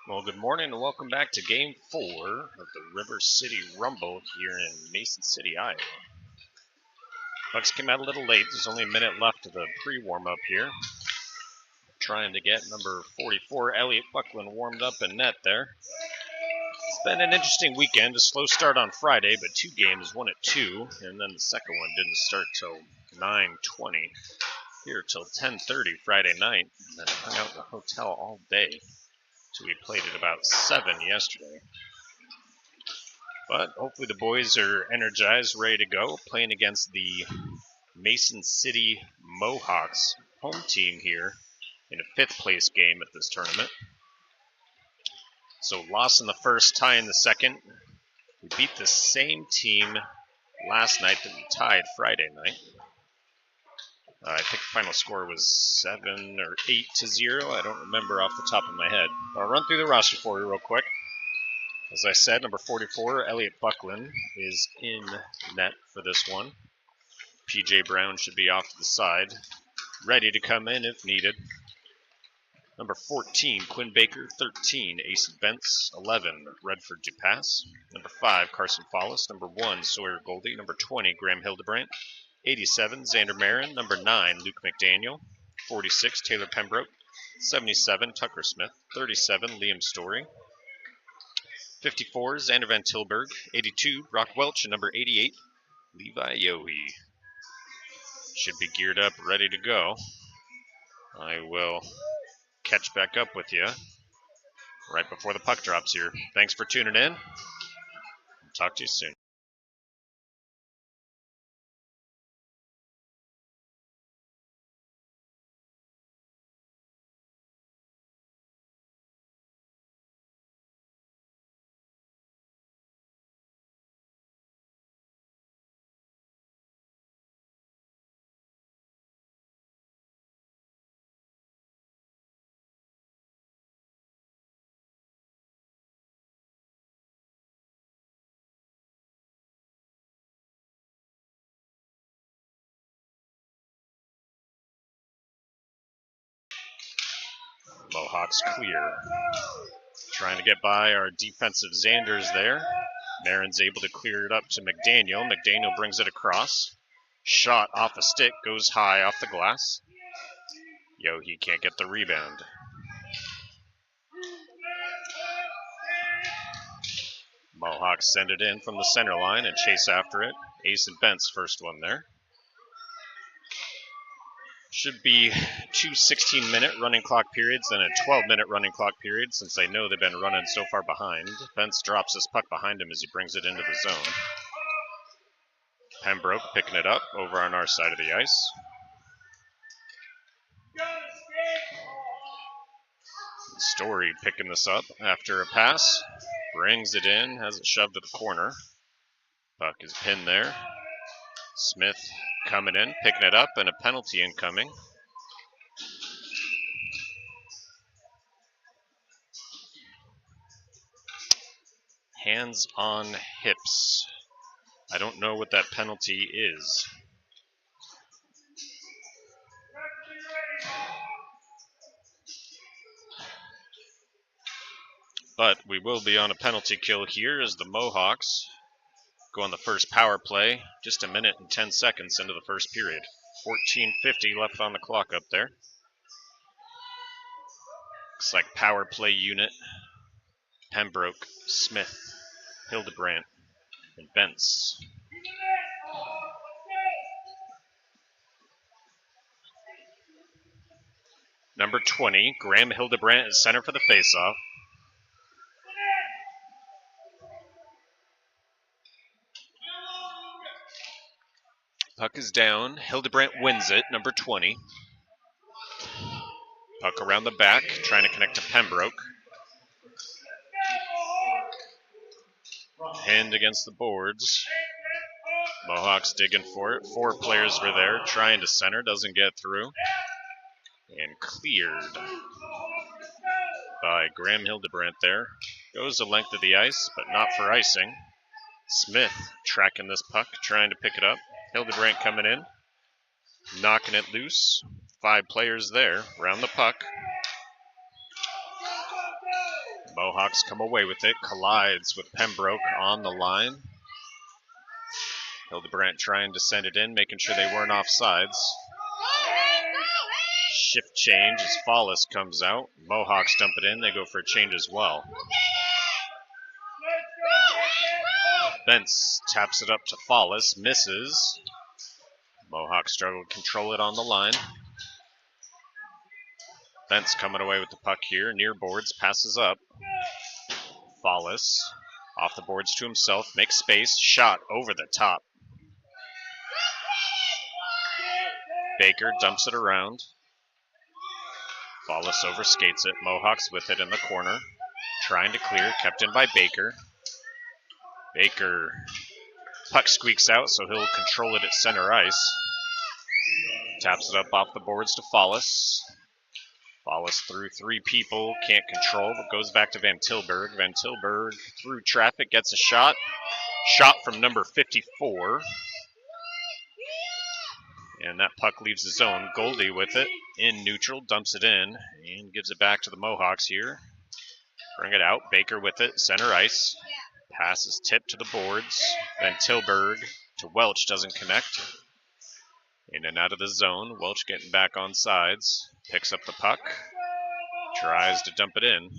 Well, good morning and welcome back to Game 4 of the River City Rumble here in Mason City, Iowa. Bucks came out a little late. There's only a minute left of the pre-warm-up here. Trying to get number 44, Elliot Buckland, warmed up in net there. It's been an interesting weekend. A slow start on Friday, but two games, one at 2, and then the second one didn't start till 9:20. Here till 10:30 Friday night, and then hung out in the hotel all day. So we played at about 7 yesterday. But hopefully the boys are energized, ready to go, playing against the Mason City Mohawks home team here in a 5th place game at this tournament. So loss in the first, tie in the second. We beat the same team last night that we tied Friday night. I think the final score was 7 or 8-0. I don't remember off the top of my head. I'll run through the roster for you real quick. As I said, number 44, Elliot Buckland, is in net for this one. P.J. Brown should be off to the side, ready to come in if needed. Number 14, Quinn Baker. 13, Ace Bentz. 11, Redford Dupass. Number 5, Carson Follis. Number 1, Sawyer Goldie. Number 20, Graham Hildebrandt. 87, Xander Marin. Number 9, Luke McDaniel. 46, Taylor Pembroke. 77, Tucker Smith. 37, Liam Story. 54, Xander Van Tilburg. 82, Brock Welch. And number 88, Levi Yohe. Should be geared up, ready to go. I will catch back up with you right before the puck drops here. Thanks for tuning in. Talk to you soon. Mohawks clear. Trying to get by our defensive Xanders there. Marin's able to clear it up to McDaniel. McDaniel brings it across. Shot off a stick, goes high off the glass. Yohe can't get the rebound. Mohawks send it in from the center line and chase after it. Ace and Bent's first one there. Should be 2 16-minute running clock periods and a 12-minute running clock period since I know they've been running so far behind. Bentz drops his puck behind him as he brings it into the zone. Pembroke picking it up over on our side of the ice. Story picking this up after a pass. Brings it in, has it shoved to the corner. Puck is pinned there. Smith coming in, picking it up, and a penalty incoming. Hands on hips. I don't know what that penalty is. But we will be on a penalty kill here as the Mohawks go on the first power play. Just a minute and 10 seconds into the first period. 14:50 left on the clock up there. Looks like power play unit. Pembroke, Smith, Hildebrandt, and Bentz. Number 20, Graham Hildebrandt is center for the faceoff. Puck is down. Hildebrandt wins it, number 20. Puck around the back, trying to connect to Pembroke. Hand against the boards. Mohawks digging for it. 4 players were there, trying to center, doesn't get through. And cleared by Graham Hildebrandt there. Goes the length of the ice, but not for icing. Smith tracking this puck, trying to pick it up. Hildebrandt coming in, knocking it loose. 5 players there, around the puck. Mohawks come away with it. Collides with Pembroke on the line. Hildebrandt trying to send it in, making sure they weren't offsides. Shift change as Fallis comes out. Mohawks dump it in. They go for a change as well. Bentz taps it up to Fallis. Misses. Mohawks struggle to control it on the line. Bentz coming away with the puck here. Near boards. Passes up. Fallis off the boards to himself. Makes space. Shot over the top. Baker dumps it around. Fallis overskates it. Mohawks with it in the corner. Trying to clear. Kept in by Baker. Baker. Puck squeaks out, so he'll control it at center ice. Taps it up off the boards to Fallis. Fallis through three people. Can't control, but goes back to Van Tilburg. Van Tilburg through traffic. Gets a shot. Shot from number 54. And that puck leaves the zone. Goldie with it in neutral, dumps it in, and gives it back to the Mohawks here. Bring it out. Baker with it, center ice. Pass is tipped to the boards. Then Tilburg to Welch, doesn't connect. In and out of the zone. Welch getting back on sides. Picks up the puck. Tries to dump it in.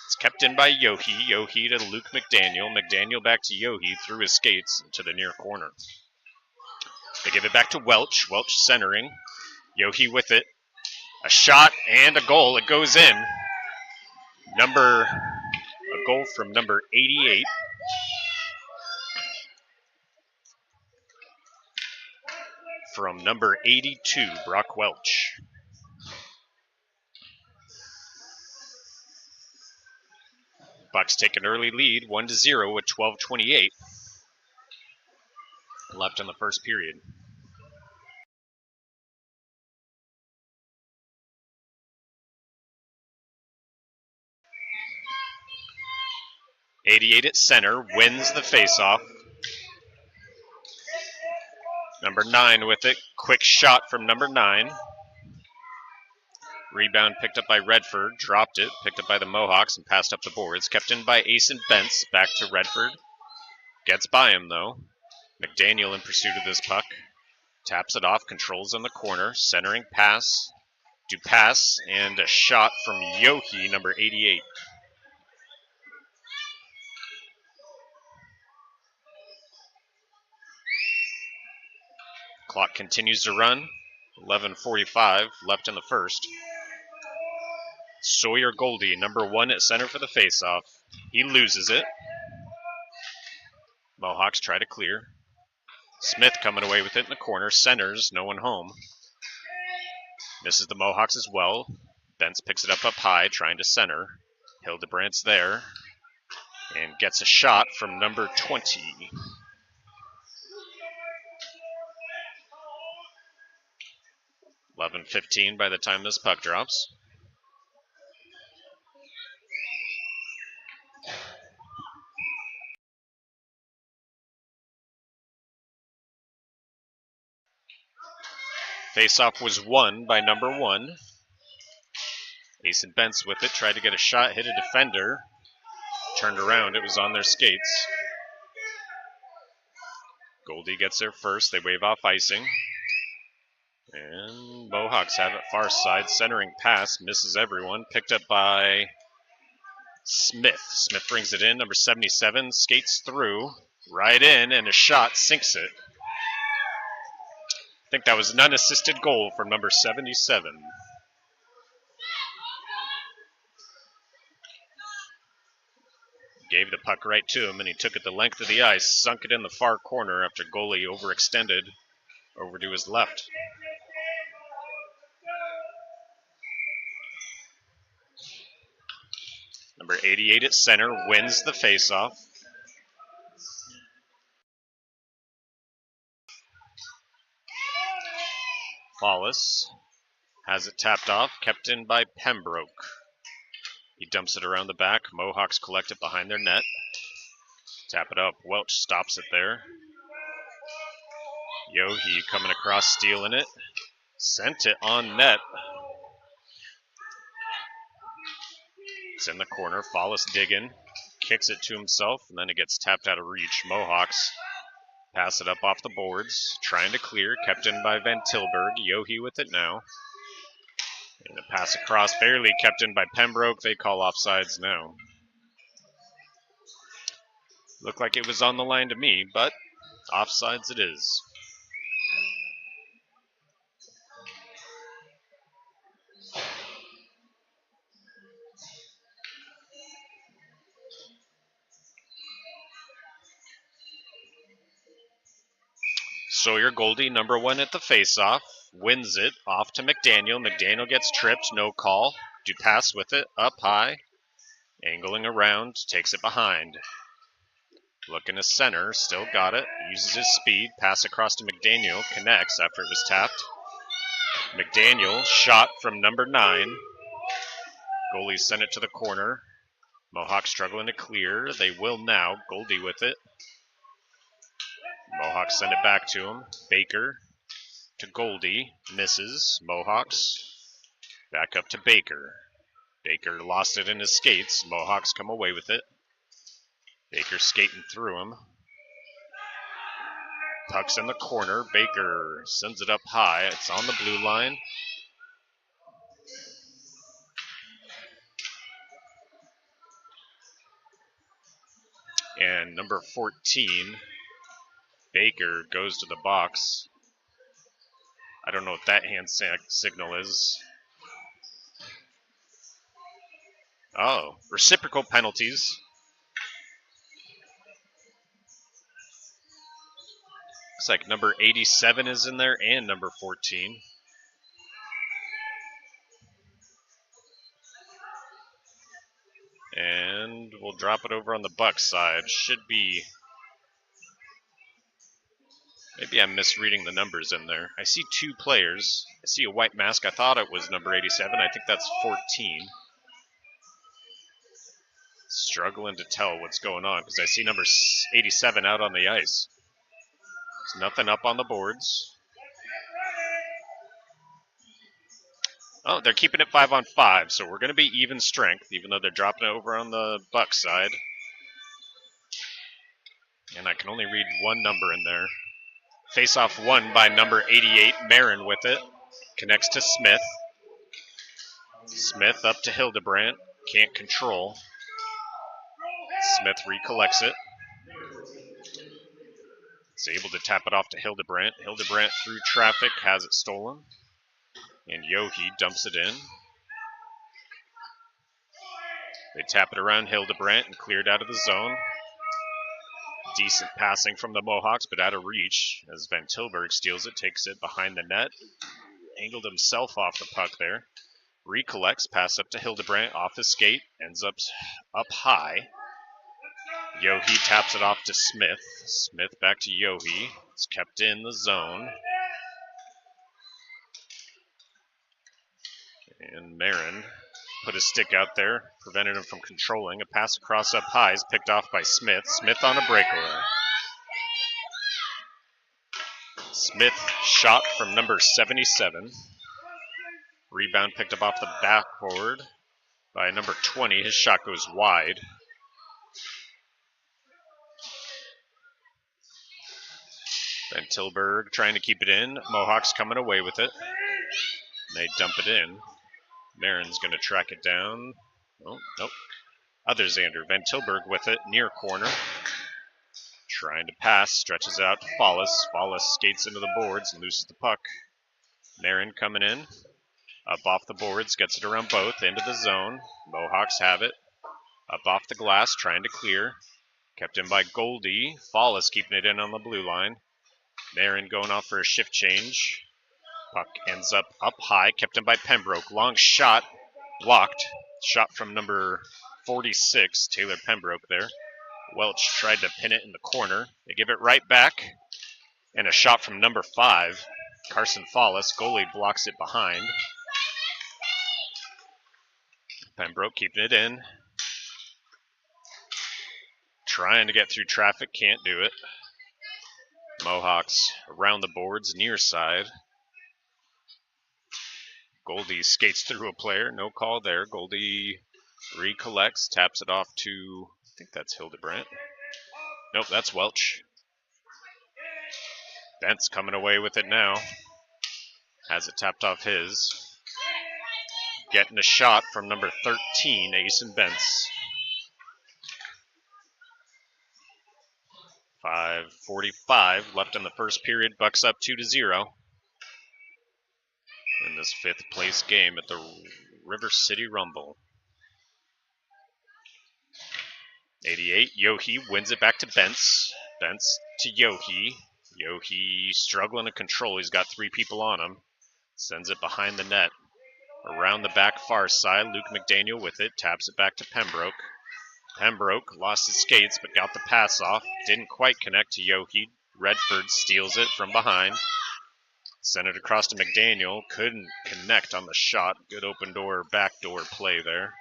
It's kept in by Yohe. Yohe to Luke McDaniel. McDaniel back to Yohe through his skates to the near corner. They give it back to Welch. Welch centering. Yohe with it. A shot and a goal. It goes in. A goal from number 88. From number 82, Brock Welch. Bucs take an early lead, 1-0 with 12:28 left in the first period. '88 at center, wins the faceoff. Number 9 with it, quick shot from number 9. Rebound picked up by Redford, dropped it, picked up by the Mohawks and passed up the boards. Kept in by Ace and Bentz, back to Redford. Gets by him though. McDaniel in pursuit of this puck. Taps it off, controls in the corner, centering pass. Dupass, and a shot from Yohe, number 88. Clock continues to run. 11:45 left in the first. Sawyer Goldie, number 1 at center for the faceoff. He loses it. Mohawks try to clear. Smith coming away with it in the corner. Centers, no one home. Misses the Mohawks as well. Bentz picks it up high, trying to center. Hildebrandt's there. And gets a shot from number 20. $11:15 by the time this puck drops. Faceoff was won by number 1. Ace and Bentz with it, tried to get a shot, hit a defender. Turned around, it was on their skates. Goldie gets there first, they wave off icing. And Mohawks have it far side, centering pass, misses everyone. Picked up by Smith. Smith brings it in, number 77, skates through, right in, and a shot sinks it. I think that was an unassisted goal from number 77. Gave the puck right to him, and he took it the length of the ice, sunk it in the far corner after goalie overextended over to his left. Number 88 at center wins the faceoff. Fallis has it tapped off, kept in by Pembroke. He dumps it around the back. Mohawks collect it behind their net. Tap it up. Welch stops it there. Yohe coming across, stealing it. Sent it on net. It's in the corner. Follis digging. Kicks it to himself, and then it gets tapped out of reach. Mohawks pass it up off the boards. Trying to clear. Kept in by Van Tilburg. Yohe with it now. And a pass across. Barely kept in by Pembroke. They call offsides now. Looked like it was on the line to me, but offsides it is. Sawyer Goldie, number 1 at the faceoff, wins it off to McDaniel. McDaniel gets tripped, no call. Dupass with it, up high, angling around, takes it behind. Looking to center, still got it, uses his speed, pass across to McDaniel, connects after it was tapped. McDaniel, shot from number 9. Goalie sent it to the corner. Mohawk struggling to clear. They will now. Goldie with it. Mohawks send it back to him. Baker to Goldie. Misses. Mohawks back up to Baker. Baker lost it in his skates. Mohawks come away with it. Baker skating through him. Puck's in the corner. Baker sends it up high. It's on the blue line. And number 14, Baker, goes to the box. I don't know what that hand signal is. Oh, reciprocal penalties. Looks like number 87 is in there and number 14. And we'll drop it over on the Bucs side. Should be... Maybe I'm misreading the numbers in there. I see 2 players. I see a white mask. I thought it was number 87. I think that's 14. Struggling to tell what's going on because I see number 87 out on the ice. There's nothing up on the boards. Oh, they're keeping it 5-on-5, so we're going to be even strength, even though they're dropping it over on the Bucs side. And I can only read one number in there. Face-off won by number 88, Marin with it. Connects to Smith. Smith up to Hildebrandt. Can't control. Smith recollects it. Is able to tap it off to Hildebrandt. Hildebrandt through traffic has it stolen. And Yohe dumps it in. They tap it around Hildebrandt and cleared out of the zone. Decent passing from the Mohawks, but out of reach as Van Tilburg steals it, takes it behind the net. Angled himself off the puck there. Recollects, pass up to Hildebrandt, off his skate, ends up high. Yohe taps it off to Smith. Smith back to Yohe. It's kept in the zone. And Marin put his stick out there, prevented him from controlling. A pass across up high is picked off by Smith. Smith on a breakaway. Smith shot from number 77. Rebound picked up off the backboard by number 20. His shot goes wide. Van Tilburg trying to keep it in. Mohawks coming away with it. They dump it in. Marin's going to track it down. Oh, nope. Other Xander. Van Tilburg with it, near corner. Trying to pass, stretches out to Follis. Follis skates into the boards and loses the puck. Marin coming in. Up off the boards, gets it around both, into the zone. Mohawks have it. Up off the glass, trying to clear. Kept in by Goldie. Follis keeping it in on the blue line. Marin going off for a shift change. Puck ends up high, kept in by Pembroke. Long shot, blocked. Shot from number 46, Taylor Pembroke there. Welch tried to pin it in the corner. They give it right back. And a shot from number 5, Carson Follis. Goalie blocks it behind. Pembroke keeping it in. Trying to get through traffic, can't do it. Mohawks around the boards, near side. Goldie skates through a player, no call there. Goldie Recollects, taps it off to, I think that's Hildebrandt. Nope, that's Welch. Bent's coming away with it now. Has it tapped off his. Getting a shot from number 13, Asen Bentz. 5:45 left in the first period. Bucks up 2-0 in this fifth place game at the River City Rumble. 88, Yohe wins it back to Bentz. Bentz to Yohe. Yohe struggling to control. He's got 3 people on him. Sends it behind the net. Around the back far side, Luke McDaniel with it. Taps it back to Pembroke. Pembroke lost his skates but got the pass off. Didn't quite connect to Yohe. Redford steals it from behind. Sent it across to McDaniel. Couldn't connect on the shot. Good open door, backdoor play there.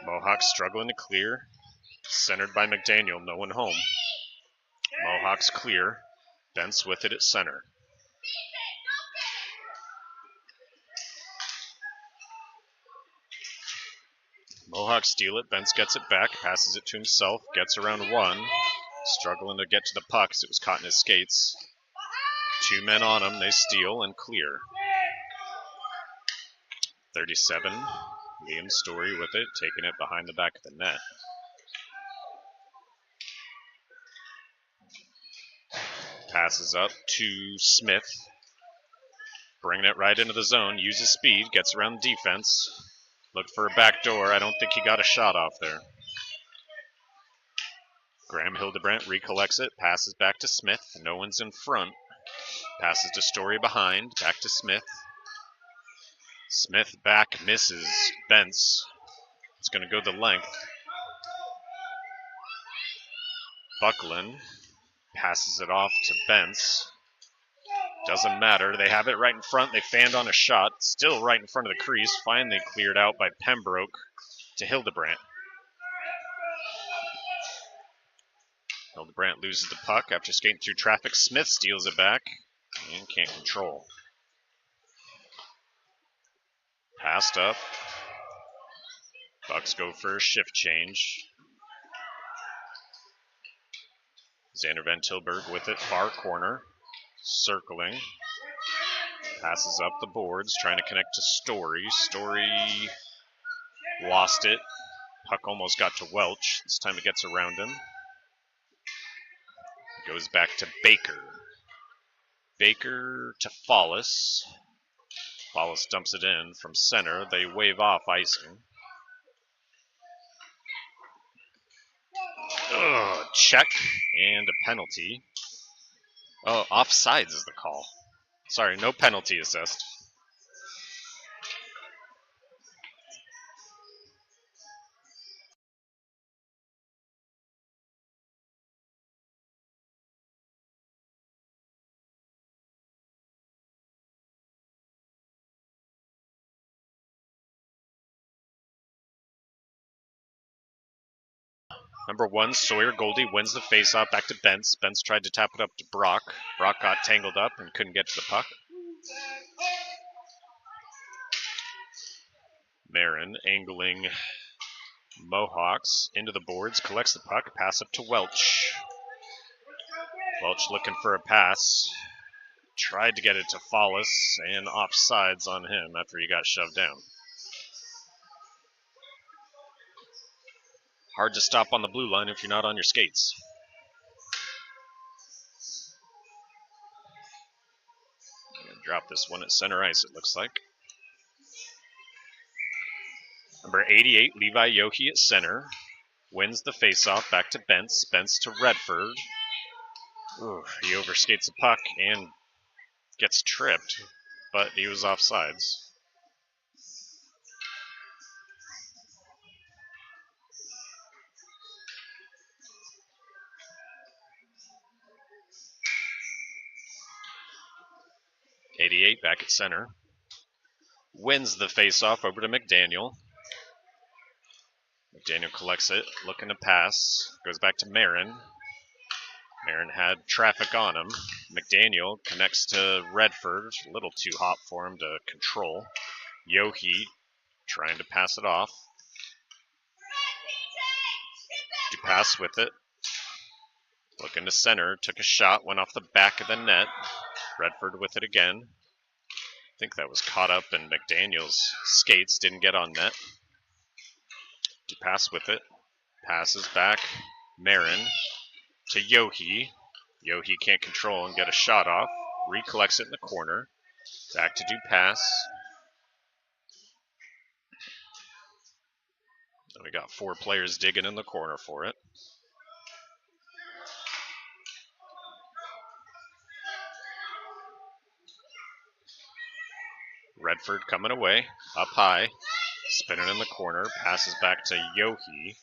Mohawks struggling to clear. Centered by McDaniel. No one home. Mohawks clear. Bentz with it at center. Mohawks steal it. Bentz gets it back. Passes it to himself. Gets around one. Struggling to get to the puck because it was caught in his skates. 2 men on him. They steal and clear. 37. Liam Story with it. Taking it behind the back of the net. Passes up to Smith. Bringing it right into the zone. Uses speed. Gets around the defense. Looked for a back door. I don't think he got a shot off there. Graham Hildebrandt recollects it. Passes back to Smith. No one's in front. Passes to Story behind. Back to Smith. Smith back misses. Bentz. It's going to go the length. Buckland passes it off to Bentz. Doesn't matter. They have it right in front. They fanned on a shot. Still right in front of the crease. Finally cleared out by Pembroke to Hildebrandt. Hildebrandt loses the puck after skating through traffic. Smith steals it back and can't control. Passed up. Bucks go for a shift change. Xander Van Tilburg with it, far corner. Circling. Passes up the boards, trying to connect to Story. Story lost it. Puck almost got to Welch. This time it gets around him. Goes back to Baker. Baker to Follis. Follis dumps it in from center. They wave off icing. Check and a penalty. Oh, offsides is the call. Sorry, no penalty assessed. Number 1, Sawyer Goldie wins the faceoff back to Bentz. Bentz tried to tap it up to Brock. Brock got tangled up and couldn't get to the puck. Marin angling Mohawks into the boards, collects the puck, pass up to Welch. Welch looking for a pass. Tried to get it to Follis and offsides on him after he got shoved down. Hard to stop on the blue line if you're not on your skates. Drop this one at center ice, it looks like. Number 88, Levi Yohe at center. Wins the faceoff back to Bentz. Bentz to Redford. Ooh, he overskates the puck and gets tripped, but he was offsides. .88 back at center. Wins the faceoff over to McDaniel. McDaniel collects it, looking to pass. Goes back to Marin. Marin had traffic on him. McDaniel connects to Redford. A little too hot for him to control. Yohe trying to pass it off. Dupas with it. Looking to center. Took a shot. Went off the back of the net. Redford with it again. I think that was caught up in McDaniel's skates. Didn't get on net. Dupas with it. Passes back. Marin to Yohe. Yohe can't control and get a shot off. Recollects it in the corner. Back to Dupas. And we got 4 players digging in the corner for it. Redford coming away. Up high. Spinning in the corner. Passes back to Yohe.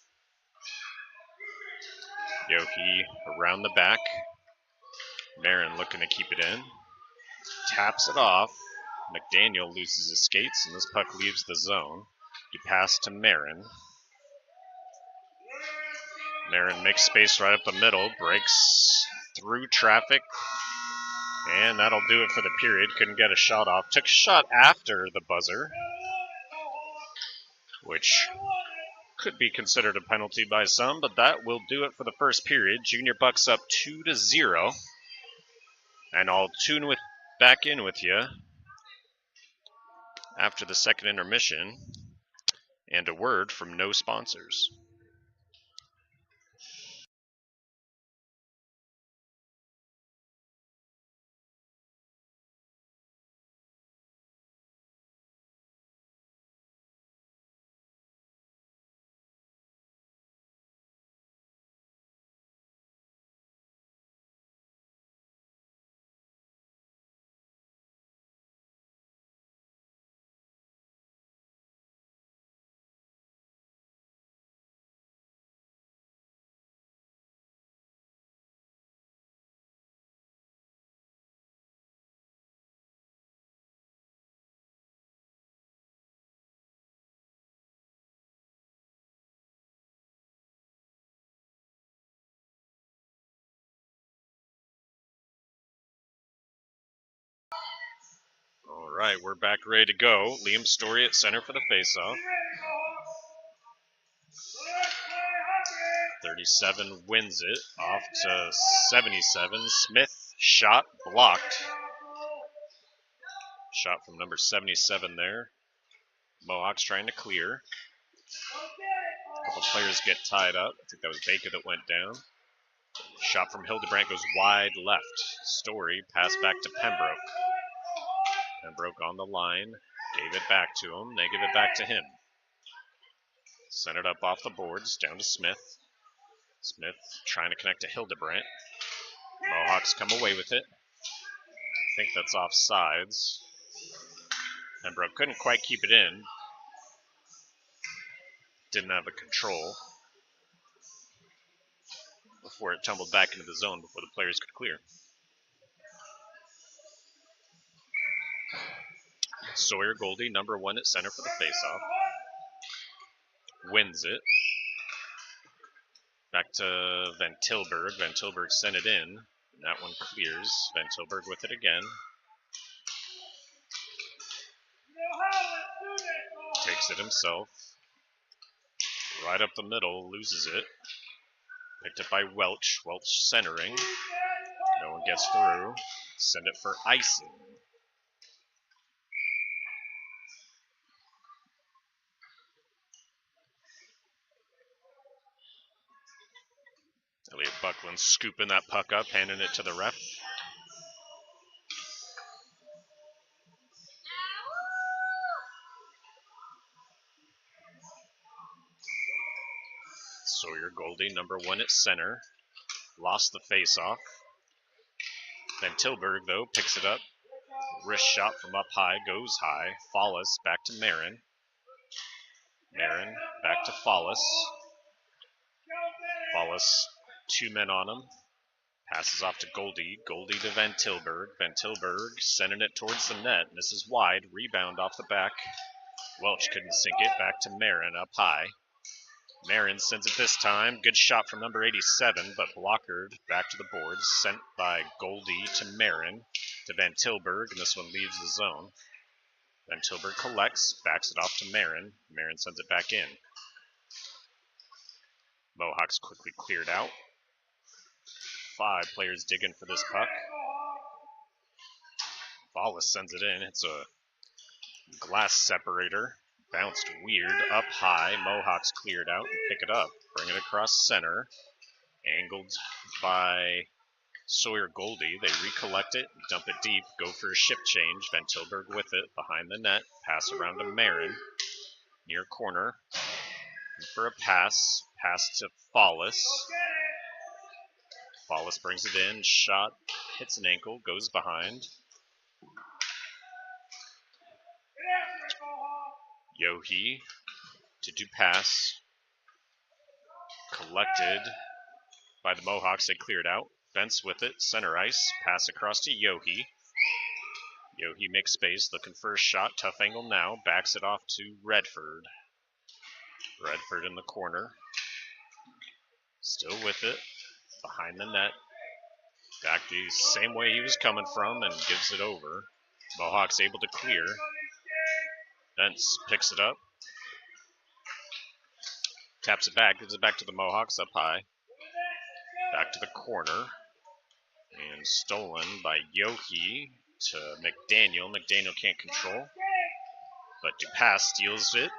Yohe around the back. Marin looking to keep it in. Taps it off. McDaniel loses his skates, and this puck leaves the zone. He passed to Marin. Marin makes space right up the middle, breaks through traffic, and that'll do it for the period. Couldn't get a shot off. Took a shot after the buzzer, which could be considered a penalty by some, but that will do it for the first period. Junior Bucs up 2-0, and I'll tune back in with you after the second intermission and a word from no sponsors. All right, we're back ready to go. Liam Story at center for the faceoff. 37 wins it, off to 77. Smith, shot blocked. Shot from number 77 there. Mohawks trying to clear. A couple players get tied up. I think that was Baker that went down. Shot from Hildebrandt goes wide left. Story, pass back to Pembroke. Pembroke on the line, gave it back to him. They give it back to him. Sent it up off the boards, down to Smith. Smith trying to connect to Hildebrandt. Mohawks come away with it. I think that's offsides. Pembroke couldn't quite keep it in. Didn't have a control before it tumbled back into the zone before the players could clear. Sawyer Goldie, number 1 at center for the faceoff. Wins it. Back to Van Tilburg. Van Tilburg sent it in. That one clears. Van Tilburg with it again. Takes it himself. Right up the middle, loses it. Picked up by Welch. Welch centering. No one gets through. Send it for icing. Elliot Buckland scooping that puck up, handing it to the ref. Sawyer Goldie, number 1 at center. Lost the face-off. Then Tilburg, though, picks it up. Wrist shot from up high, goes high. Follis back to Marin. Marin back to Follis. Follis, 2 men on him. Passes off to Goldie. Goldie to Van Tilburg. Van Tilburg sending it towards the net. Misses wide. Rebound off the back. Welch couldn't sink it. Back to Marin up high. Marin sends it this time. Good shot from number 87, but blockered back to the boards. Sent by Goldie to Marin to Van Tilburg, and this one leaves the zone. Van Tilburg collects, backs it off to Marin. Marin sends it back in. Mohawks quickly cleared out. 5 players digging for this puck. Wallace sends it in. It's a glass separator. Bounced weird, up high. Mohawks cleared out and pick it up. Bring it across center. Angled by Sawyer Goldie. They recollect it, dump it deep, go for a shift change. Van Tilburg with it, behind the net. Pass around to Marin. Near corner. For a pass. Pass to Fallis. Fallis brings it in. Shot. Hits an ankle. Goes behind. Yohe to do pass. Collected by the Mohawks. They cleared out. Bentz with it. Center ice. Pass across to Yohe. Yohe makes space. Looking for a shot. Tough angle now. Backs it off to Redford. Redford in the corner. Still with it. Behind the net. Back the same way he was coming from and gives it over. Mohawks able to clear. Bentz picks it up. Taps it back. Gives it back to the Mohawks up high. Back to the corner. And stolen by Yohe to McDaniel. McDaniel can't control. But Dupas steals it.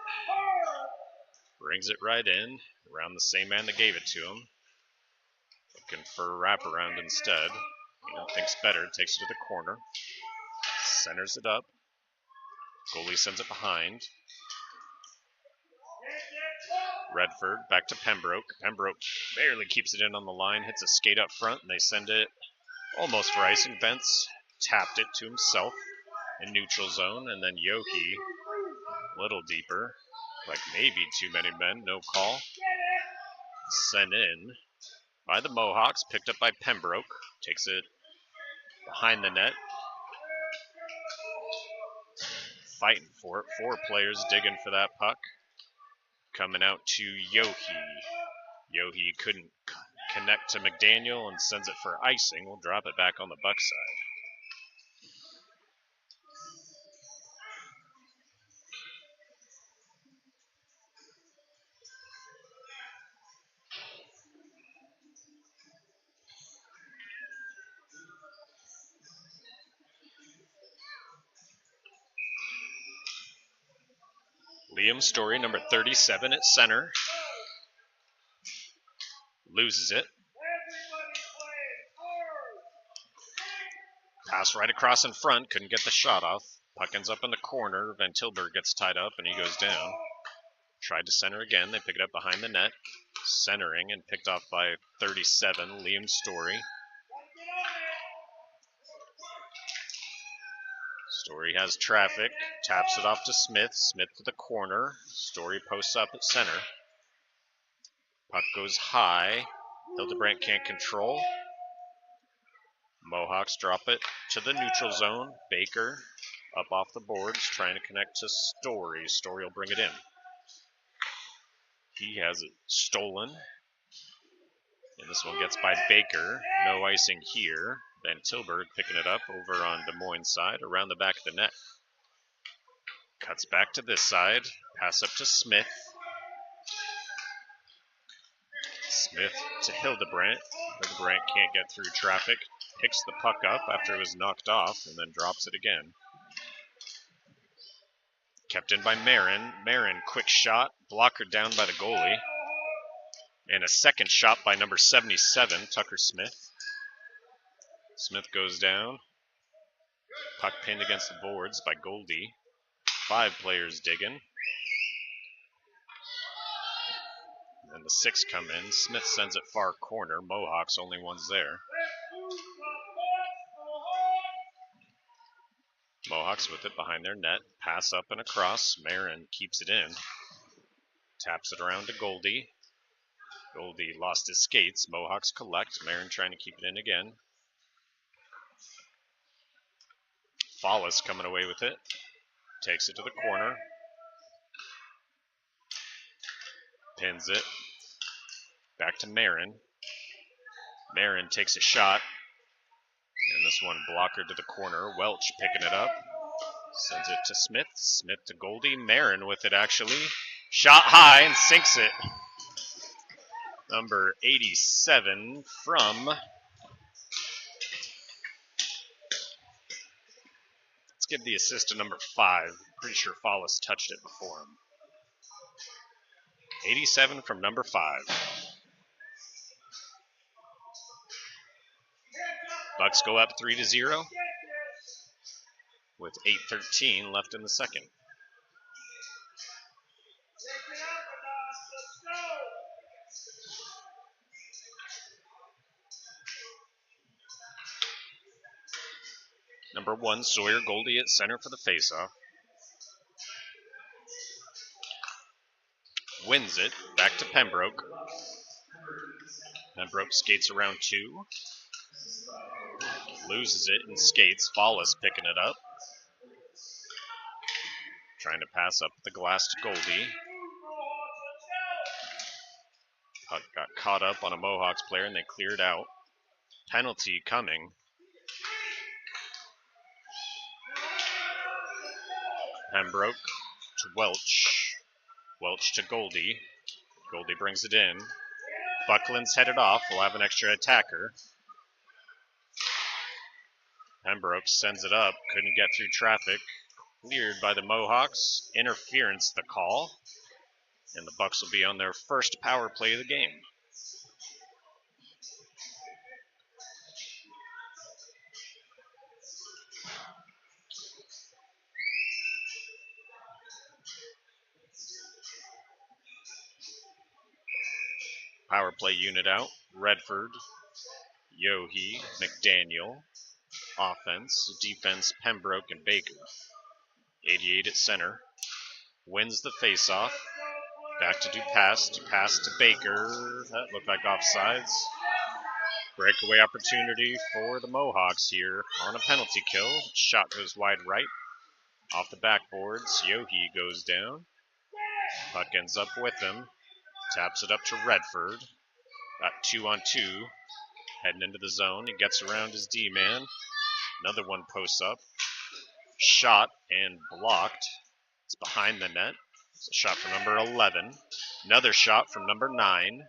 Brings it right in. Around the same man that gave it to him. Looking for a wraparound instead. Thinks better. Takes it to the corner. Centers it up. Goalie sends it behind. Redford back to Pembroke. Pembroke barely keeps it in on the line. Hits a skate up front, and they send it almost for icing. Bentz tapped it to himself in neutral zone, and then Yohe, a little deeper, like maybe too many men, no call. Sent in by the Mohawks, picked up by Pembroke. Takes it behind the net. Fighting for it. 4 players digging for that puck. Coming out to Yohe. Yohe couldn't connect to McDaniel and sends it for icing. We'll drop it back on the Bucs side. Liam Story, number 37 at center. Loses it. Pass right across in front. Couldn't get the shot off. Puck ends up in the corner. Van Tilburg gets tied up and he goes down. Tried to center again. They pick it up behind the net. Centering and picked off by 37, Liam Story. Story has traffic. Taps it off to Smith. Smith to the corner. Story posts up at center. Puck goes high. Hildebrandt can't control. Mohawks drop it to the neutral zone. Baker up off the boards, trying to connect to Story. Story will bring it in. He has it stolen. And this one gets by Baker. No icing here. Van Tilburg picking it up over on Des Moines' side, around the back of the net. Cuts back to this side. Pass up to Smith. Smith to Hildebrandt. Hildebrandt can't get through traffic. Picks the puck up after it was knocked off and then drops it again. Kept in by Marin. Marin, quick shot. Blocker down by the goalie. And a second shot by number 77, Tucker Smith. Smith goes down. Puck pinned against the boards by Goldie. 5 players digging. And the 6 come in. Smith sends it far corner. Mohawks only ones there. Mohawks with it behind their net. Pass up and across. Marin keeps it in. Taps it around to Goldie. Goldie lost his skates. Mohawks collect. Marin trying to keep it in again. Fallis coming away with it. Takes it to the corner. Pins it. Back to Marin. Marin takes a shot. And this one blocker to the corner. Welch picking it up. Sends it to Smith. Smith to Goldie. Marin with it actually. Shot high and sinks it. Number 87 from, let's give the assist to number 5. Pretty sure Follis touched it before him. 87 from number 5. Bucks go up 3-0 with 8:13 left in the second. Number 1, Sawyer Goldie at center for the faceoff. Wins it, back to Pembroke. Pembroke skates around 2. Loses it and skates. Follis picking it up. Trying to pass up the glass to Goldie. Puck got caught up on a Mohawks player and they cleared out. Penalty coming. Pembroke to Welch. Welch to Goldie. Goldie brings it in. Buckland's headed off. We'll have an extra attacker. Pembroke sends it up. Couldn't get through traffic. Cleared by the Mohawks. Interference the call. And the Bucks will be on their first power play of the game. Power play unit out. Redford, Yohe, McDaniel. Offense, defense, Pembroke, and Baker. 88 at center. Wins the faceoff. Back to Dupass. Dupass to Baker. That looked like offsides. Breakaway opportunity for the Mohawks here on a penalty kill. Shot goes wide right. Off the backboards. Yohe goes down. Puck ends up with him. Taps it up to Redford. Got 2-on-2. Heading into the zone. He gets around his D-man. Another one posts up. Shot and blocked. It's behind the net. It's a shot from number 11. Another shot from number 9.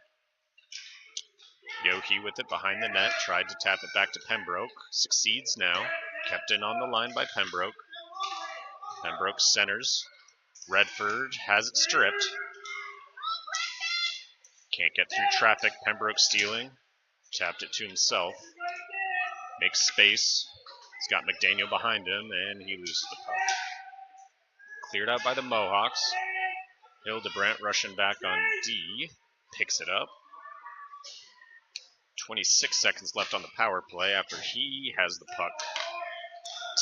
Yohe with it behind the net. Tried to tap it back to Pembroke. Succeeds now. Kept in on the line by Pembroke. Pembroke centers. Redford has it stripped. Can't get through traffic. Pembroke stealing. Tapped it to himself. Makes space. He's got McDaniel behind him, and he loses the puck. Cleared out by the Mohawks. Hildebrandt rushing back on D. Picks it up. 26 seconds left on the power play after he has the puck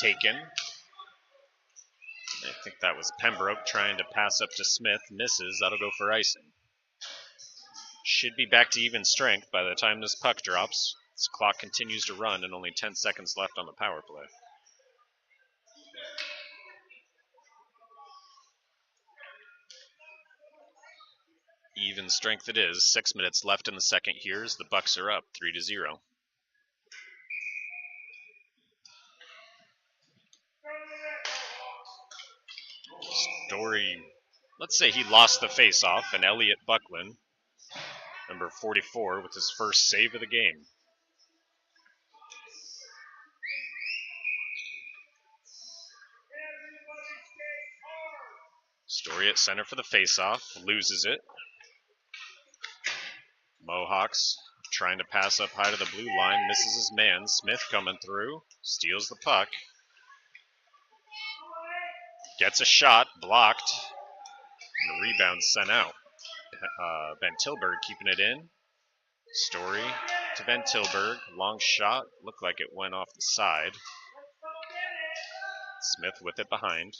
taken. I think that was Pembroke trying to pass up to Smith. Misses. That'll go for icing. Should be back to even strength by the time this puck drops. This clock continues to run and only 10 seconds left on the power play. Even strength it is. 6 minutes left in the second here as the Bucks are up 3-0. Story, let's say he lost the face-off, and Elliot Buckland, number 44, with his first save of the game. Story at center for the face-off, loses it. Mohawks trying to pass up high to the blue line, misses his man. Smith coming through, steals the puck. Gets a shot, blocked. And the rebound sent out. Van Tilburg keeping it in. Story to Van Tilburg. Long shot. Looked like it went off the side. Smith with it behind.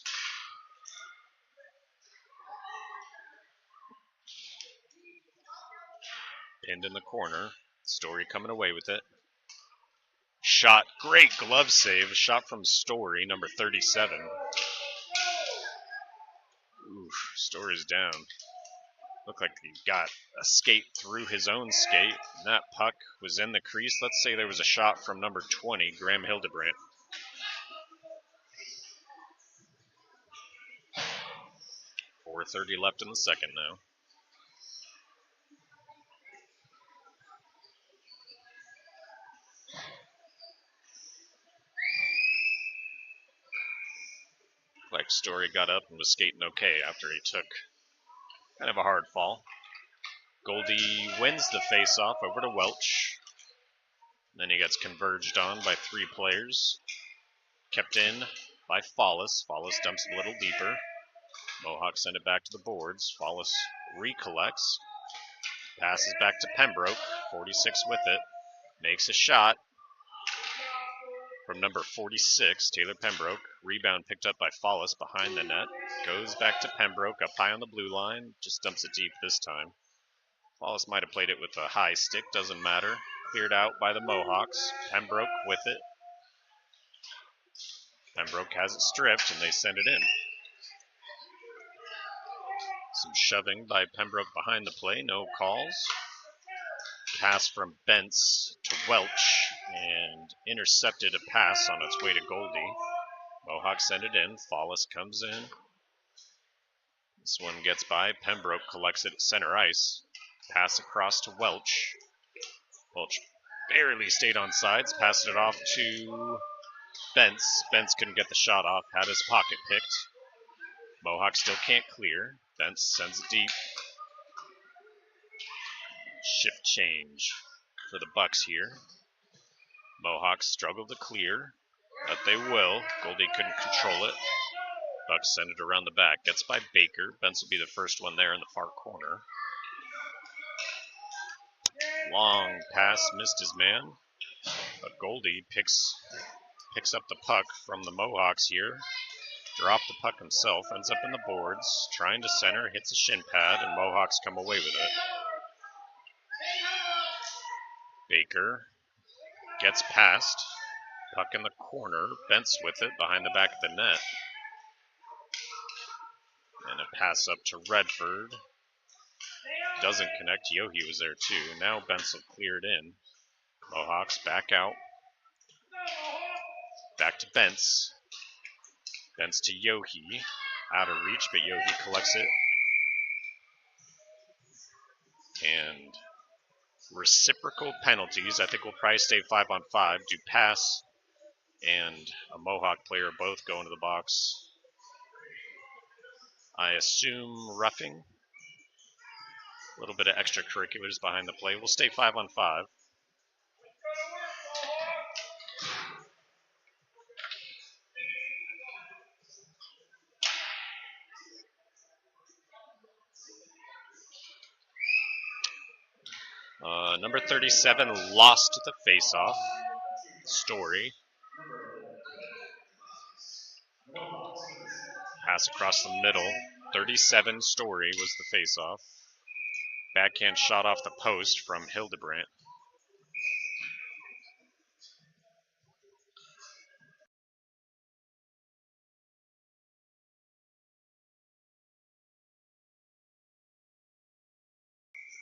Pinned in the corner. Story coming away with it. Shot. Great glove save. Shot from Story, number 37. Oof, Story's down. Looked like he got a skate through his own skate. And that puck was in the crease. Let's say there was a shot from number 20, Graham Hildebrandt. .4:30 left in the second now. like Story got up and was skating okay after he took kind of a hard fall. Goldie wins the face-off over to Welch. Then he gets converged on by 3 players. Kept in by Follis. Follis dumps a little deeper. Mohawks send it back to the boards. Follis recollects. Passes back to Pembroke. 46 with it. Makes a shot from number 46, Taylor Pembroke. Rebound picked up by Follis behind the net. Goes back to Pembroke up high on the blue line. Just dumps it deep this time. Follis might have played it with a high stick. Doesn't matter. Cleared out by the Mohawks. Pembroke with it. Pembroke has it stripped, and they send it in. Some shoving by Pembroke behind the play. No calls. Pass from Bentz to Welch, and intercepted a pass on its way to Goldie. Mohawks send it in. Follis comes in. This one gets by. Pembroke collects it at center ice. Pass across to Welch. Welch barely stayed on sides. Passed it off to Bentz. Bentz couldn't get the shot off. Had his pocket picked. Mohawks still can't clear. Bentz sends it deep. Shift change for the Bucks here. Mohawks struggle to clear, but they will. Goldie couldn't control it. Bucks send it around the back. Gets by Baker. Bentz will be the first one there in the far corner. Long pass, missed his man. But Goldie picks up the puck from the Mohawks here. Dropped the puck himself. Ends up in the boards. Trying to center. Hits a shin pad, and Mohawks come away with it. Baker gets past. Puck in the corner. Bentz with it behind the back of the net. And a pass up to Redford. Doesn't connect. Yohe was there too. Now Bentz will clear it in. Mohawks back out. Back to Bentz. Bentz to Yohe. Out of reach, but Yohe collects it. And reciprocal penalties. I think we'll probably stay 5-on-5. Dupass and a Mohawk player both go into the box. I assume roughing. A little bit of extracurriculars behind the play. We'll stay 5-on-5. Number 37 lost the face-off. Story. Pass across the middle. 37 Story was the face-off. Backhand shot off the post from Hildebrandt.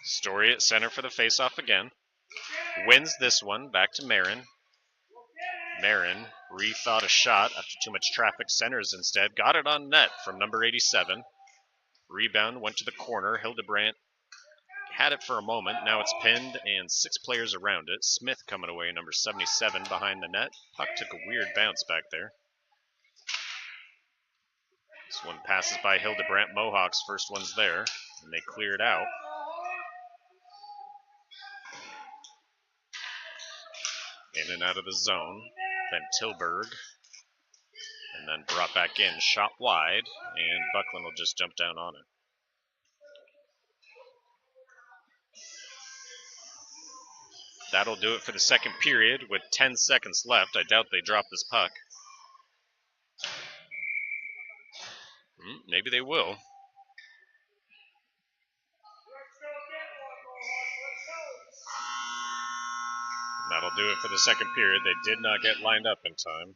Story at center for the face-off again. Wins this one. Back to Marin. Marin rethought a shot after too much traffic. Centers instead. Got it on net from number 87. Rebound went to the corner. Hildebrandt had it for a moment. Now it's pinned and 6 players around it. Smith coming away, number 77 behind the net. Puck took a weird bounce back there. This one passes by Hildebrandt. Mohawks first one's there, and they clear it out. In and out of the zone. Then Tilburg. And then brought back in. Shot wide, and Buckland will just jump down on it. That'll do it for the second period with 10 seconds left. I doubt they drop this puck. Maybe they will. That'll do it for the second period. They did not get lined up in time.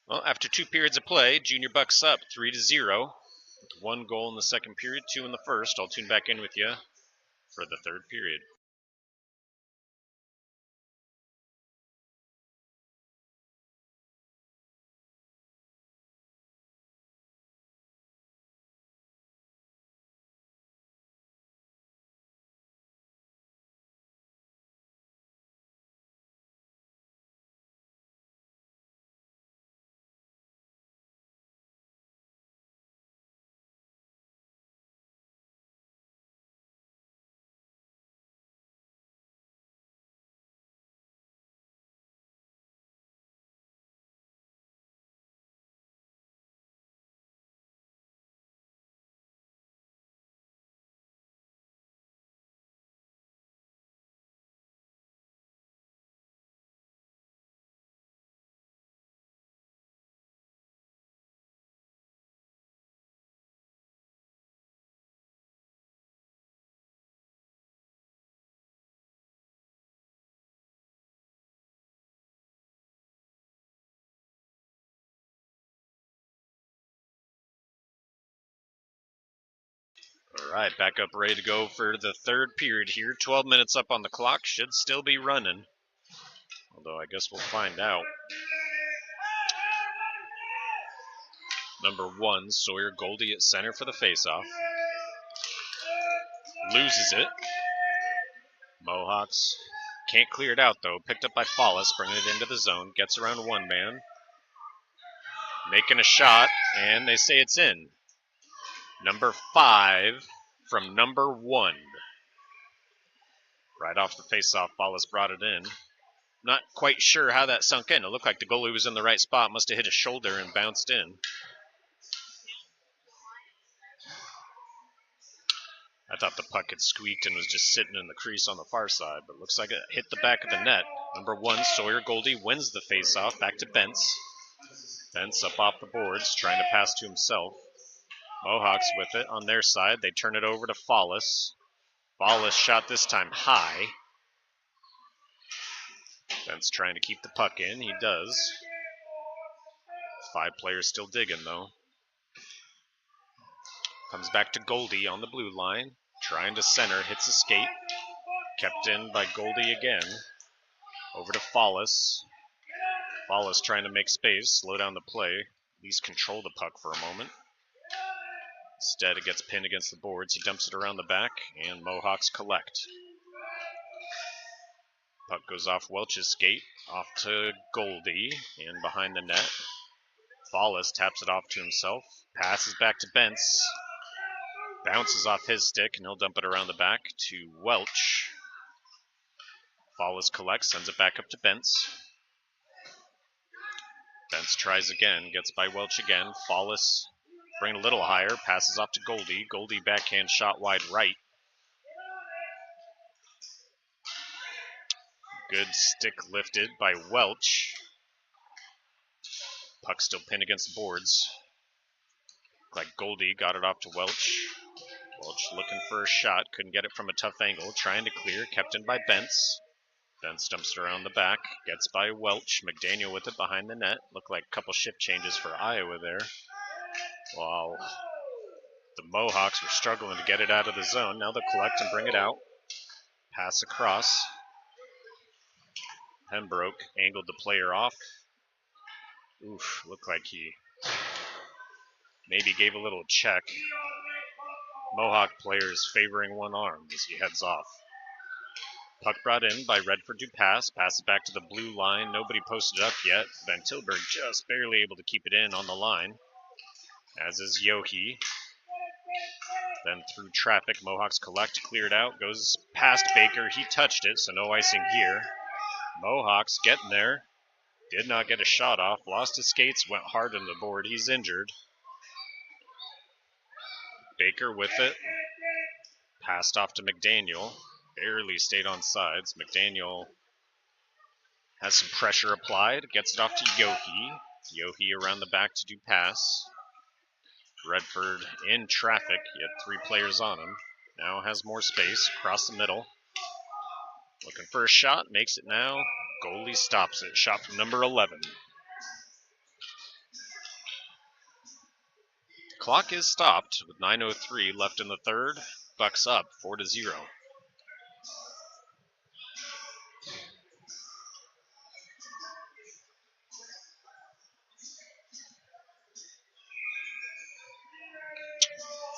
Well, after 2 periods of play, Junior Bucks up 3-0. 1 goal in the second period, 2 in the first. I'll tune back in with you for the third period. All right, back up, ready to go for the third period here. 12 minutes up on the clock, should still be running. Although I guess we'll find out. Number 1, Sawyer Goldie at center for the faceoff. Loses it. Mohawks can't clear it out, though. Picked up by Follis, bringing it into the zone. Gets around one man. Making a shot, and they say it's in. Number 5 from number 1. Right off the faceoff, Follis brought it in. Not quite sure how that sunk in. It looked like the goalie was in the right spot. Must have hit his shoulder and bounced in. I thought the puck had squeaked and was just sitting in the crease on the far side, but looks like it hit the back of the net. Number 1, Sawyer Goldie wins the faceoff. Back to Bentz. Bentz up off the boards, trying to pass to himself. Mohawks with it on their side. They turn it over to Follis. Follis shot this time high. Bentz trying to keep the puck in. He does. 5 players still digging, though. Comes back to Goldie on the blue line. Trying to center. Hits a skate. Kept in by Goldie again. Over to Follis. Follis trying to make space. Slow down the play. At least control the puck for a moment. Instead, it gets pinned against the boards. He dumps it around the back, and Mohawks collect. Puck goes off Welch's skate. Off to Goldie, and behind the net. Follis taps it off to himself. Passes back to Bentz. Bounces off his stick, and he'll dump it around the back to Welch. Follis collects, sends it back up to Bentz. Bentz tries again, gets by Welch again. Follis bring it a little higher, passes off to Goldie. Goldie backhand shot wide right. Good stick lifted by Welch. Puck still pinned against the boards. Looked like Goldie got it off to Welch. Welch looking for a shot, couldn't get it from a tough angle. Trying to clear, kept in by Bentz. Bentz dumps it around the back, gets by Welch. McDaniel with it behind the net. Looked like a couple shift changes for Iowa there. While the Mohawks were struggling to get it out of the zone. Now they'll collect and bring it out. Pass across. Pembroke angled the player off. Oof, looked like he maybe gave a little check. Mohawk players favoring one arm as he heads off. Puck brought in by Redford Dupass. Passes back to the blue line. Nobody posted up yet. Van Tilburg just barely able to keep it in on the line. As is Yohe. Then through traffic, Mohawks collect, cleared out. Goes past Baker. He touched it, so no icing here. Mohawks getting there. Did not get a shot off. Lost his skates. Went hard on the board. He's injured. Baker with it. Passed off to McDaniel. Barely stayed on sides. McDaniel has some pressure applied. Gets it off to Yohe. Yohe around the back to Dupass. Redford in traffic. He had 3 players on him. Now has more space across the middle. Looking for a shot. Makes it now. Goalie stops it. Shot from number 11. Clock is stopped with 9:03 left in the third. Bucks up 4-0.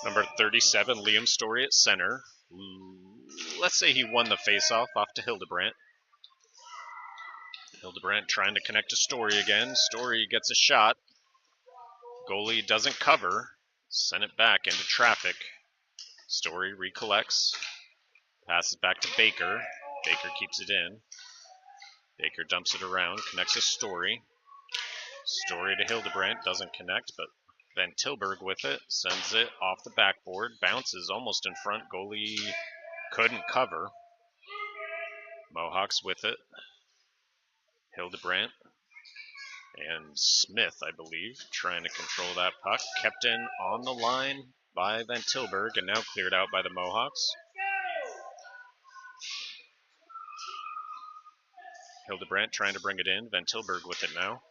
Number 37, Liam Story at center. Let's say he won the faceoff off to Hildebrandt. Hildebrandt trying to connect to Story again. Story gets a shot. Goalie doesn't cover. Sent it back into traffic. Story recollects. Passes back to Baker. Baker keeps it in. Baker dumps it around. Connects to Story. Story to Hildebrandt. Doesn't connect, but Van Tilburg with it. Sends it off the backboard. Bounces almost in front. Goalie couldn't cover. Mohawks with it. Hildebrandt and Smith, I believe, trying to control that puck. Kept in on the line by Van Tilburg and now cleared out by the Mohawks. Hildebrandt trying to bring it in. Van Tilburg with it now.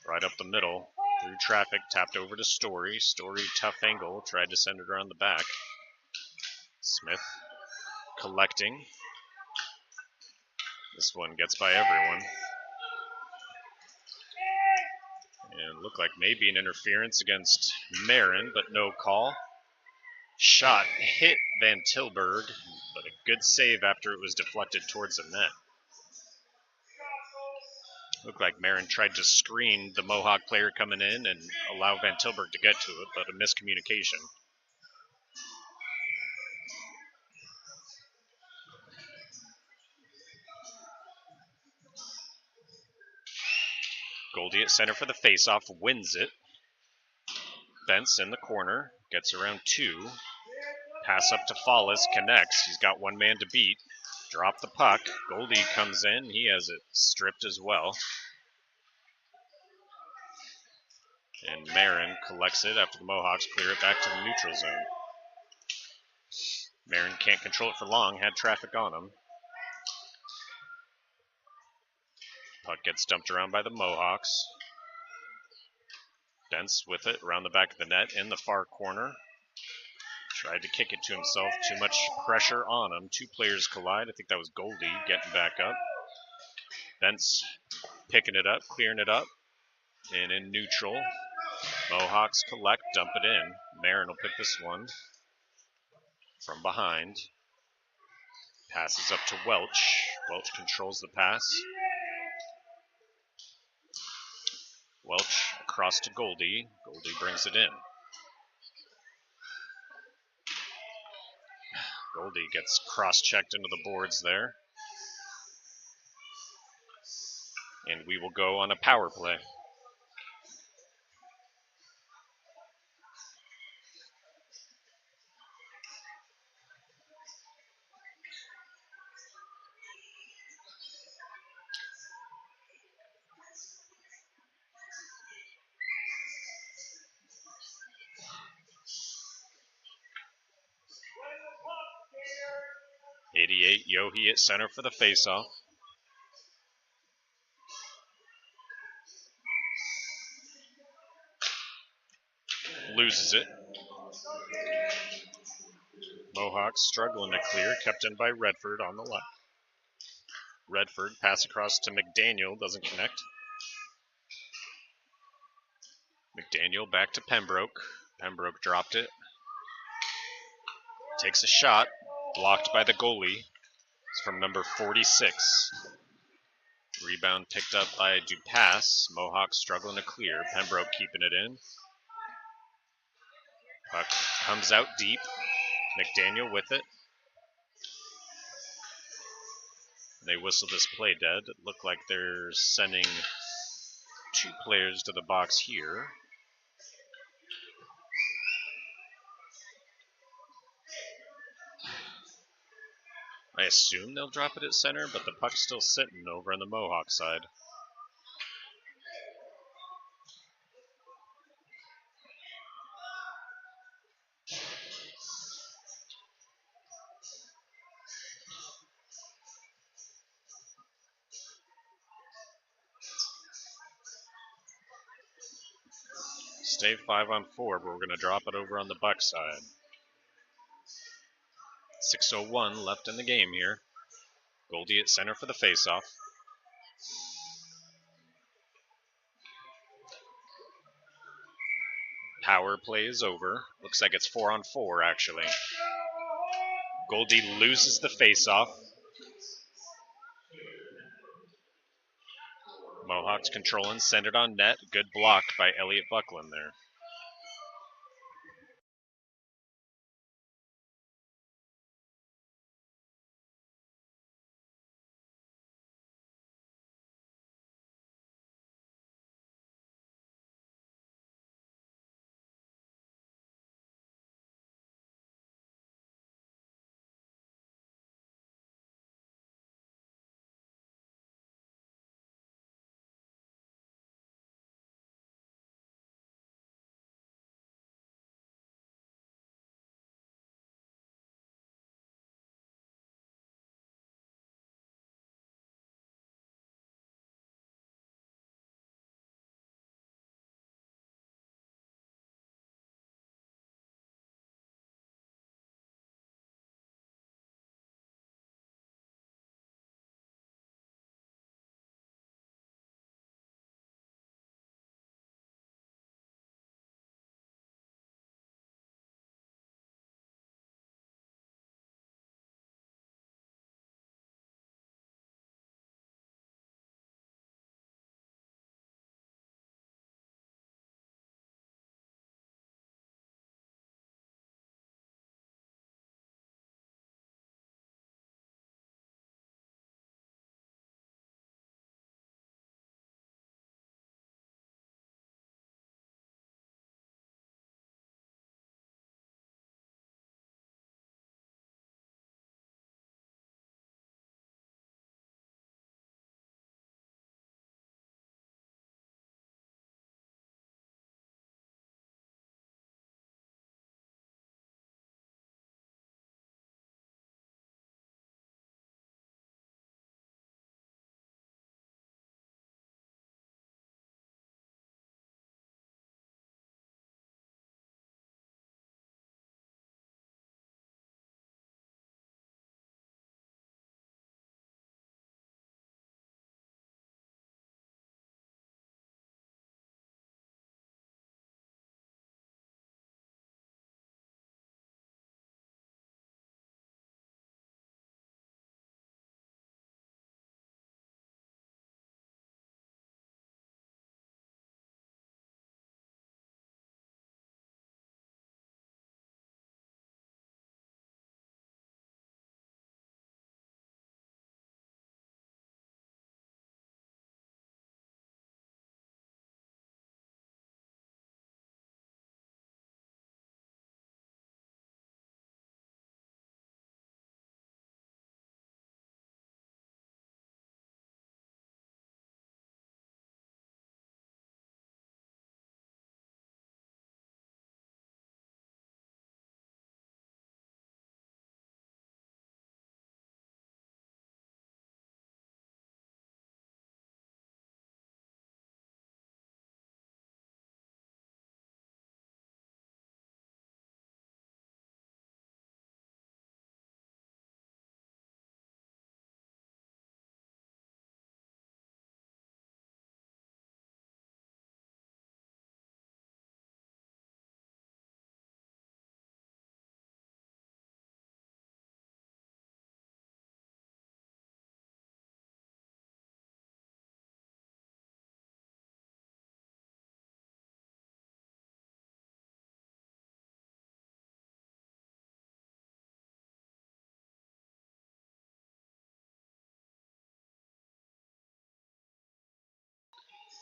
Right up the middle. Through traffic, tapped over to Story. Story, tough angle, tried to send it around the back. Smith collecting. This one gets by everyone. And looked like maybe an interference against Marin, but no call. Shot hit Van Tilburg, but a good save after it was deflected towards the net. Looked like Marin tried to screen the Mohawk player coming in and allow Van Tilburg to get to it, but a miscommunication. Goldie at center for the faceoff, wins it. Bentz in the corner, gets around two. Pass up to Fallis, connects. He's got one man to beat. Drop the puck. Goldie comes in. He has it stripped as well. And Marin collects it after the Mohawks clear it back to the neutral zone. Marin can't control it for long. Had traffic on him. Puck gets dumped around by the Mohawks. Bentz with it around the back of the net in the far corner. Tried to kick it to himself. Too much pressure on him. Two players collide. I think that was Goldie getting back up. Bentz picking it up, clearing it up. And in neutral, Mohawks collect, dump it in. Marin will pick this one from behind. Passes up to Welch. Welch controls the pass. Welch across to Goldie. Goldie brings it in. Goldie gets cross-checked into the boards there. And we will go on a power play. '88 Yohe at center for the faceoff. Loses it. Mohawks struggling to clear, kept in by Redford on the left. Redford, pass across to McDaniel, doesn't connect. McDaniel back to Pembroke. Pembroke dropped it. Takes a shot, blocked by the goalie. It's from number 46. Rebound picked up by Dupass. Mohawks struggling to clear. Pembroke keeping it in. Puck comes out deep. McDaniel with it. They whistle this play dead. It looked like they're sending two players to the box here. I assume they'll drop it at center, but the puck's still sitting over on the Mohawk side. Stay 5-on-4, but we're going to drop it over on the Bucs side. 6:01 left in the game here. Goldie at center for the faceoff. Power play is over. Looks like it's 4-on-4 actually. Goldie loses the faceoff. Mohawks controlling, send it on net. Good block by Elliot Buckland there.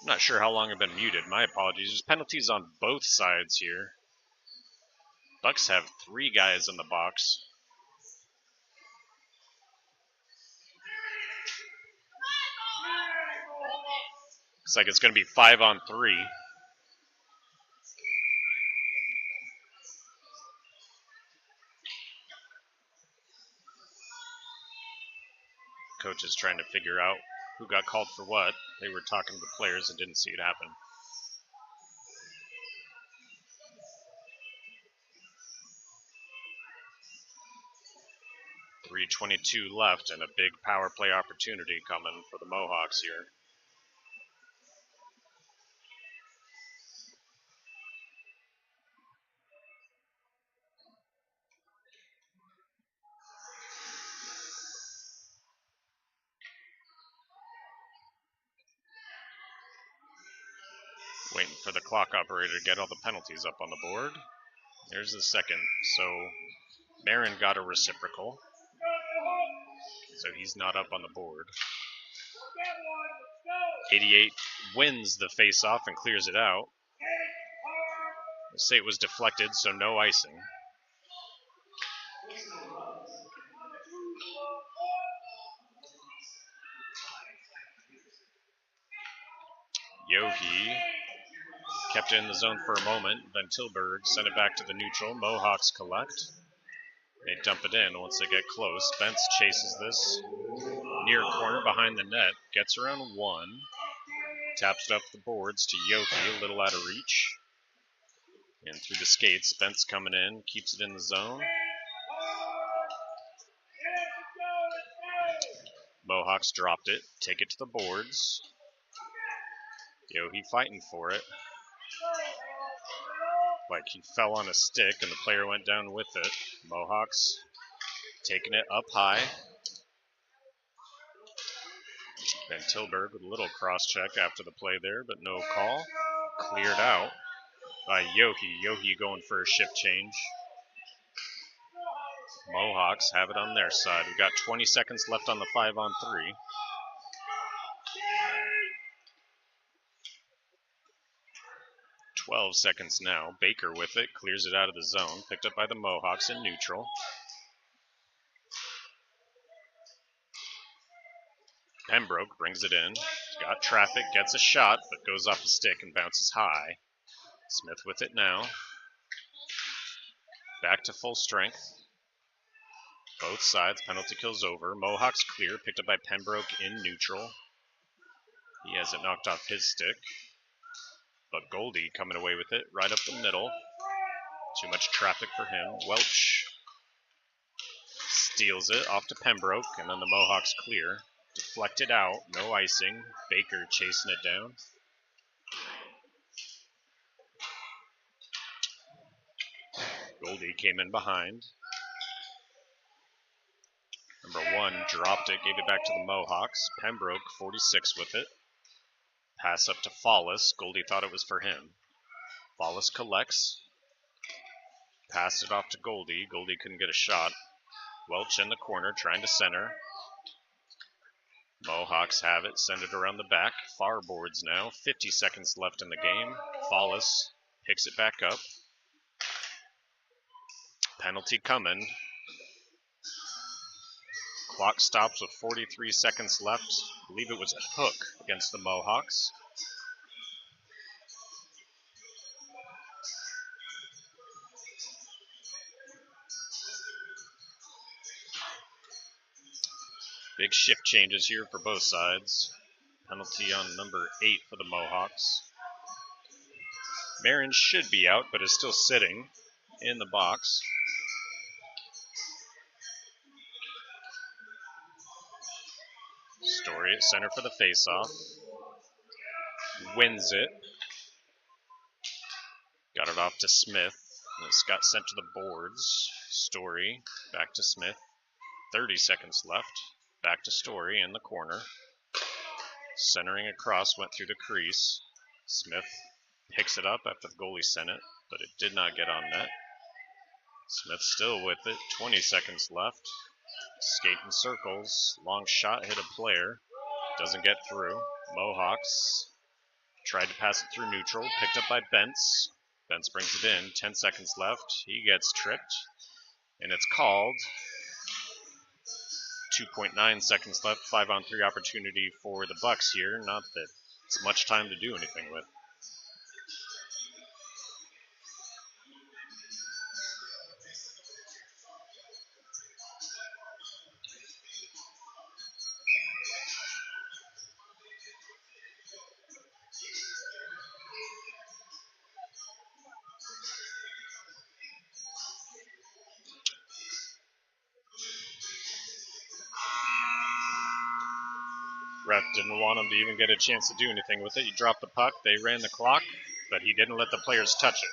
I'm not sure how long I've been muted. My apologies. There's penalties on both sides here. Bucks have 3 guys in the box. Looks like it's going to be 5-on-3. Coach is trying to figure out who got called for what. They were talking to the players and didn't see it happen. 3:22 left and a big power play opportunity coming for the Mohawks here. Waiting for the clock operator to get all the penalties up on the board. There's the second. So Marin got a reciprocal. So he's not up on the board. 88 wins the face-off and clears it out. Let's say it was deflected, so no icing. Yohe kept it in the zone for a moment. Then Tilburg sent it back to the neutral. Mohawks collect. They dump it in once they get close. Bentz chases this near corner behind the net. Gets around 1. Taps it up the boards to Yohe, a little out of reach. And through the skates, Bentz coming in, keeps it in the zone. Mohawks dropped it, take it to the boards. Yohe fighting for it. Like he fell on a stick and the player went down with it. Mohawks taking it up high. Then Tilburg with a little cross check after the play there, but no call. Cleared out by Yohe. Yohe going for a shift change. Mohawks have it on their side. We've got 20 seconds left on the 5-on-3. "12 seconds now. Baker with it, clears it out of the zone. Picked up by the Mohawks in neutral. Pembroke brings it in. Got traffic, gets a shot, but goes off the stick and bounces high. Smith with it now. Back to full strength. Both sides, penalty kill's over. Mohawks clear, picked up by Pembroke in neutral. He has it knocked off his stick. But Goldie coming away with it, right up the middle. Too much traffic for him. Welch steals it off to Pembroke, and then the Mohawks clear. Deflected out, no icing. Baker chasing it down. Goldie came in behind. Number 1 dropped it, gave it back to the Mohawks. Pembroke, 46 with it. Pass up to Follis. Goldie thought it was for him. Follis collects. Passed it off to Goldie. Goldie couldn't get a shot. Welch in the corner, trying to center. Mohawks have it, send it around the back. Far boards now, 50 seconds left in the game. Follis picks it back up. Penalty coming. Clock stops with 43 seconds left. I believe it was a hook against the Mohawks. Big shift changes here for both sides. Penalty on number 8 for the Mohawks. Marin should be out, but is still sitting in the box. Story at center for the faceoff. Wins it. Got it off to Smith. It's got sent to the boards. Story back to Smith. 30 seconds left. Back to Story in the corner. Centering across, went through the crease. Smith picks it up after the goalie sent it, but it did not get on net. Smith still with it. 20 seconds left. Skating circles. Long shot hit a player. Doesn't get through. Mohawks Tried to pass it through neutral, picked up by Bentz. Bentz brings it in, 10 seconds left. He gets tripped, and it's called. 2.9 seconds left, 5-on-3 opportunity for the Bucs here. Not that it's much time to do anything with. Ref didn't want him to even get a chance to do anything with it. He dropped the puck. They ran the clock, but he didn't let the players touch it.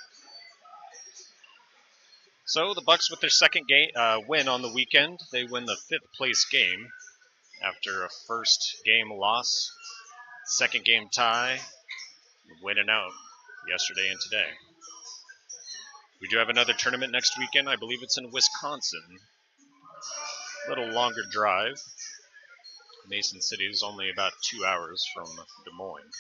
So the Bucs, with their second win on the weekend, they win the 5th place game after a first game loss, second game tie, winning out yesterday and today. We do have another tournament next weekend. I believe it's in Wisconsin. A little longer drive. Mason City is only about 2 hours from Des Moines.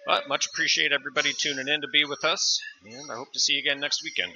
But much appreciate everybody tuning in to be with us, and I hope to see you again next weekend.